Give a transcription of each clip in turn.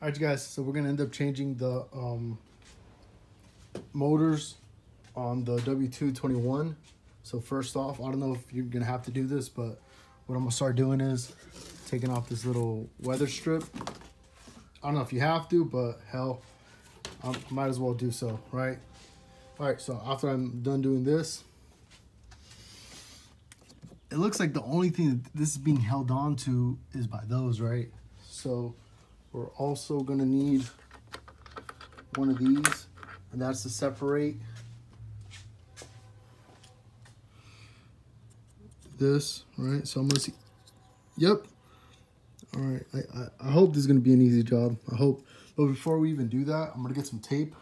All right, you guys, so we're gonna end up changing the motors on the W221. So first off, I don't know if you're gonna have to do this, but what I'm gonna start doing is taking off this little weather strip. I don't know if you have to, but hell, I might as well do so, right? All right, so after I'm done doing this, it looks like the only thing that this is being held on to is by those, right? So we're also gonna need one of these, and that's to separate this, right? So I'm gonna see, yep. All right, I hope this is gonna be an easy job, I hope. But before we even do that, I'm gonna get some tape,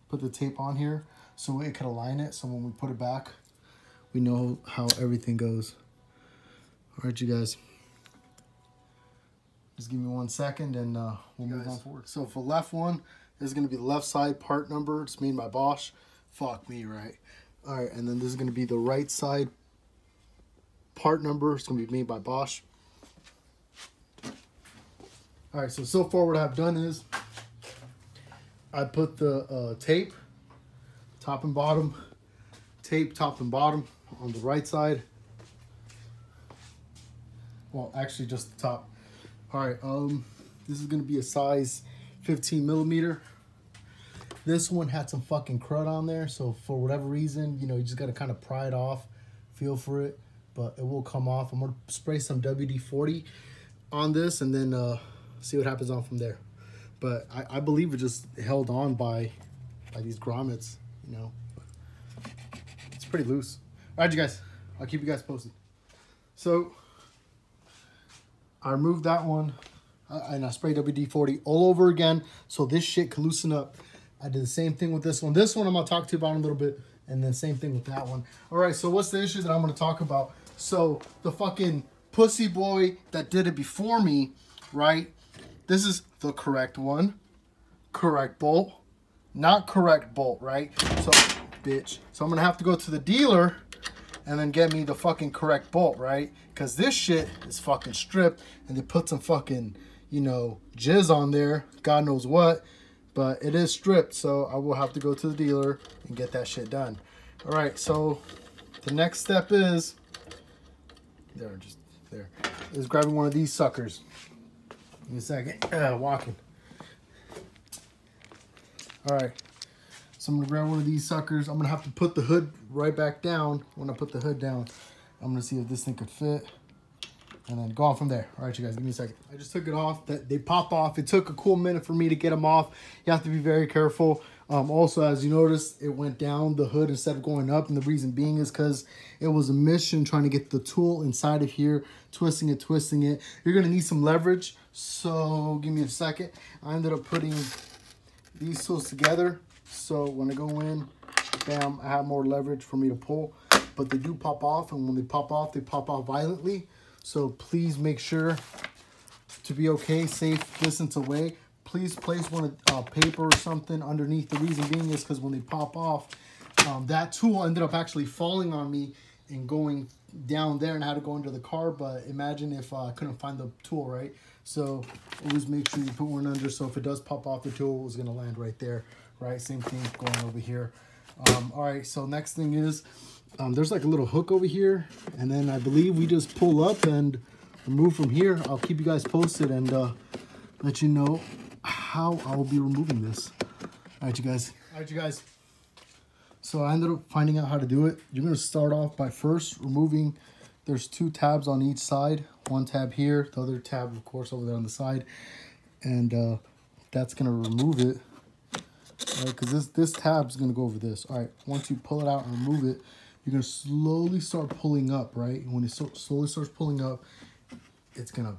put the tape on here so it can align it, so when we put it back, we know how everything goes. All right, you guys. Just give me 1 second and we'll move on forward. So for left one, this is gonna be the left side part number. It's made by Bosch. Fuck me, right? All right, and then this is gonna be the right side part number. It's gonna be made by Bosch. All right, so far what I've done is I put the tape, top and bottom, tape top and bottom on the right side. Well, actually just the top. All right, this is gonna be a size 15 millimeter. This one had some fucking crud on there, so for whatever reason, you know, you just gotta kind of pry it off, feel for it, but it will come off. I'm gonna spray some WD-40 on this and then see what happens on from there. But I believe it just held on by these grommets, you know. It's pretty loose. All right, you guys, I'll keep you guys posted. So I removed that one and I sprayed WD-40 all over again so this shit can loosen up. I did the same thing with this one. This one I'm gonna talk to you about in a little bit, and then same thing with that one. All right, so what's the issue that I'm gonna talk about? So the fucking pussy boy that did it before me, right? This is the correct one, correct bolt, not correct bolt, right? So, bitch. So I'm gonna have to go to the dealer and then get me the fucking correct bolt, right? Because this shit is fucking stripped and they put some fucking, you know, jizz on there, God knows what, but it is stripped, so I will have to go to the dealer and get that shit done. All right, so the next step is, is grabbing one of these suckers. Give me a second, walking. All right, so I'm gonna grab one of these suckers. I'm gonna have to put the hood right back down. When I put the hood down, I'm gonna see if this thing could fit and then go on from there. All right, you guys, give me a second. I just took it off. They pop off. It took a cool minute for me to get them off. You have to be very careful. Also, as you notice, it went down the hood instead of going up, and the reason being is because it was a mission trying to get the tool inside of here, twisting it. You're gonna need some leverage, so give me a second. I ended up putting these tools together, so when I go in, bam, I have more leverage for me to pull, but they do pop off, and when they pop off violently, so please make sure to be okay, safe distance away. Please place one paper or something underneath. The reason being is because when they pop off, that tool ended up actually falling on me and going down there, and I had to go into the car. But imagine if I couldn't find the tool, right? So always make sure you put one under, so if it does pop off, the tool is gonna land right there, right? Same thing going over here. All right, so next thing is, there's like a little hook over here, and then I believe we just pull up and remove from here. I'll keep you guys posted and let you know how I will be removing this. All right, you guys. So I ended up finding out how to do it. You're gonna start off by first removing, there's 2 tabs on each side. One tab here, the other tab, of course, over there on the side. And that's gonna remove it, right? Because this tab's gonna go over this. All right, once you pull it out and remove it, you're gonna slowly start pulling up, right? And when it slowly starts pulling up, it's gonna,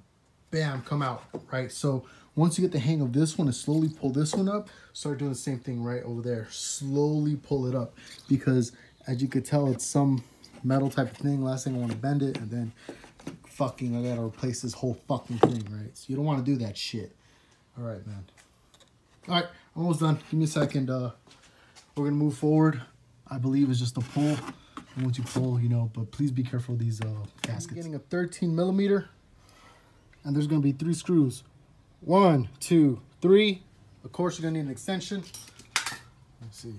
bam, come out, right? So once you get the hang of this one and slowly pull this one up, start doing the same thing right over there. Slowly pull it up, because as you could tell, it's some metal type of thing. Last thing I want to bend it, and then fucking I gotta replace this whole fucking thing, right? So you don't want to do that shit. All right, man. All right, almost done. Give me a second. We're gonna move forward. I believe it's just a pull. And once you pull, you know, but please be careful of these gaskets. I'm getting a 13 millimeter, and there's gonna be 3 screws. 1, 2, 3. Of course, you're gonna need an extension. Let's see.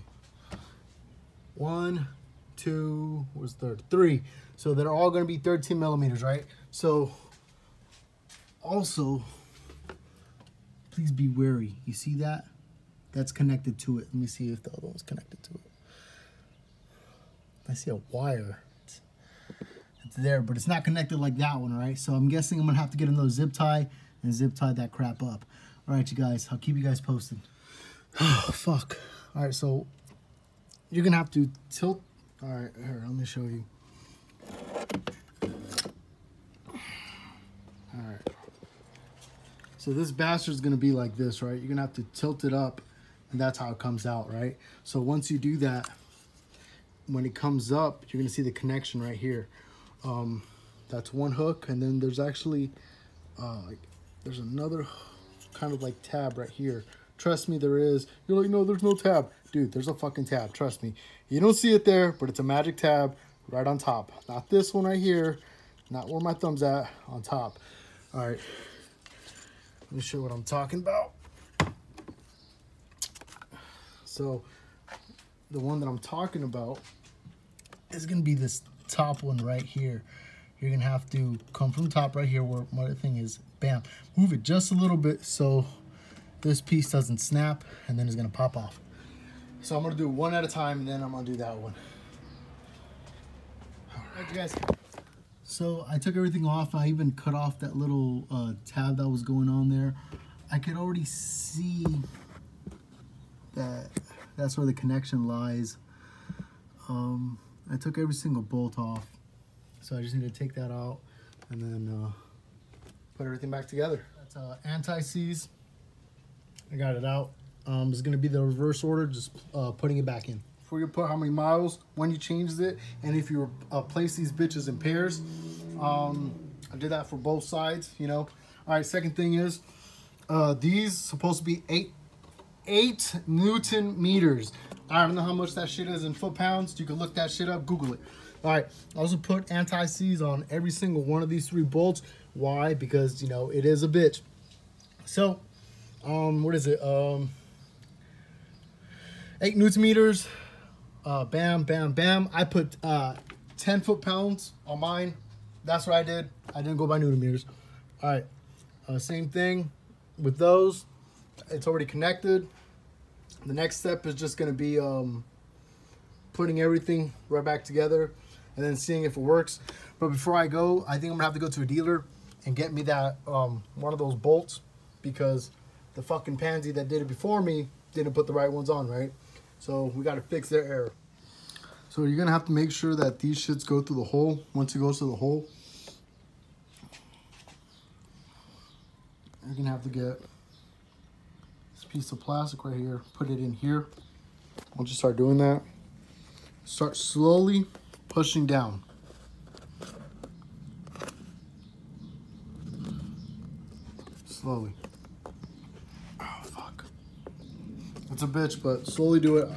1, 2, what's third? 3. So they're all gonna be 13 millimeters, right? So also, please be wary. You see that? That's connected to it. Let me see if the other one's connected to it. I see a wire. It's there, but it's not connected like that one, all right? So I'm guessing I'm gonna have to get another zip tie and zip tie that crap up. All right, you guys, I'll keep you guys posted. Oh, fuck. All right, so you're gonna have to tilt. All right, here, let me show you. All right. So this bastard's gonna be like this, right? You're gonna have to tilt it up, and that's how it comes out, right? So once you do that, when it comes up, you're gonna see the connection right here. That's one hook, and then there's actually there's another kind of like tab right here. Trust me, there is. You're like, no, there's no tab. Dude, there's a fucking tab. Trust me. You don't see it there, but it's a magic tab right on top. Not this one right here. Not where my thumb's at. On top. All right. Let me show you what I'm talking about. So the one that I'm talking about is going to be this top one right here. You're going to have to come from the top right here where my thing is. Bam. Move it just a little bit so this piece doesn't snap, and then it's going to pop off. So I'm going to do one at a time, and then I'm going to do that one. All right, you guys. So I took everything off. I even cut off that little tab that was going on there. I could already see that that's where the connection lies. I took every single bolt off. So I just need to take that out and then put everything back together. That's anti-seize. I got it out. It's gonna be the reverse order, just putting it back in. Before you put how many miles, when you changed it, and if you place these bitches in pairs. I did that for both sides, you know. All right, second thing is, these supposed to be 8 Newton meters. I don't know how much that shit is in foot-pounds. You can look that shit up, Google it. All right, I also put anti-seize on every single one of these 3 bolts. Why? Because, you know, it is a bitch. So, what is it? 8 Newton meters. Bam, bam, bam. I put 10 foot-pounds on mine. That's what I did. I didn't go by Newton meters. All right, same thing with those. It's already connected. The next step is just going to be putting everything right back together and then seeing if it works. But before I go, I think I'm going to have to go to a dealer and get me that one of those bolts, because the fucking pansy that did it before me didn't put the right ones on, right? So we got to fix their error. So you're going to have to make sure that these shits go through the hole. Once it goes to the hole, you're going to have to get this piece of plastic right here, put it in here. Once you start doing that, start slowly pushing down. Slowly. Oh, fuck. It's a bitch, but slowly do it.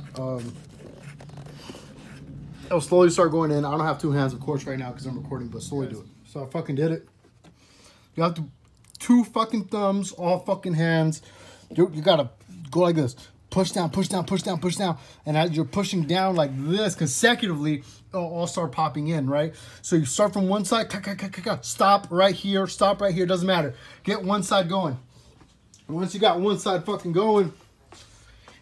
I'll slowly start going in. I don't have 2 hands, of course, right now because I'm recording, but slowly do it. So I fucking did it. You have to 2 fucking thumbs, all fucking hands. You gotta go like this. Push down, push down, push down, push down. And as you're pushing down like this consecutively, it'll all start popping in, right? So you start from one side, stop right here, doesn't matter. Get one side going. And once you got one side fucking going,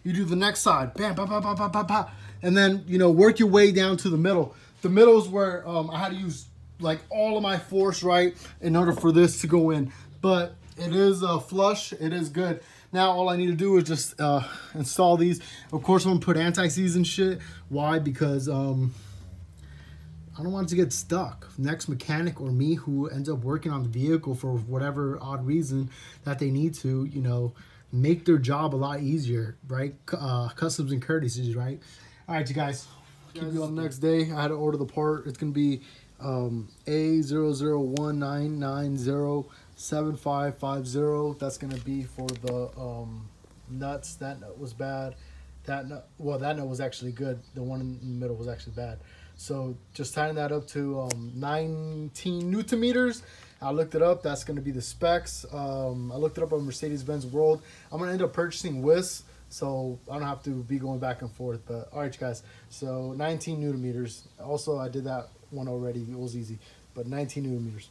you do the next side. Bam, bam, bam, bam, bam, bam, bam. And then, you know, work your way down to the middle. The middle is where I had to use like all of my force, right, in order for this to go in. But it is flush, it is good. Now all I need to do is just install these. Of course, I'm gonna put anti-seize and shit. Why? Because I don't want it to get stuck. Next mechanic or me who ends up working on the vehicle for whatever odd reason that they need to, you know, make their job a lot easier, right? Customs and courtesies, right? All right, you guys. Keep you on the next day. I had to order the part. It's gonna be A0019907550. That's gonna be for the nuts. That nut was bad. That nut, well, that nut was actually good. The one in the middle was actually bad. So just tying that up to 19 Newton meters, I looked it up. That's going to be the specs. I looked it up on Mercedes-Benz World. I'm going to end up purchasing WIS, so I don't have to be going back and forth. But all right, guys. So 19 Newton meters. Also, I did that one already. It was easy, but 19 Newton meters.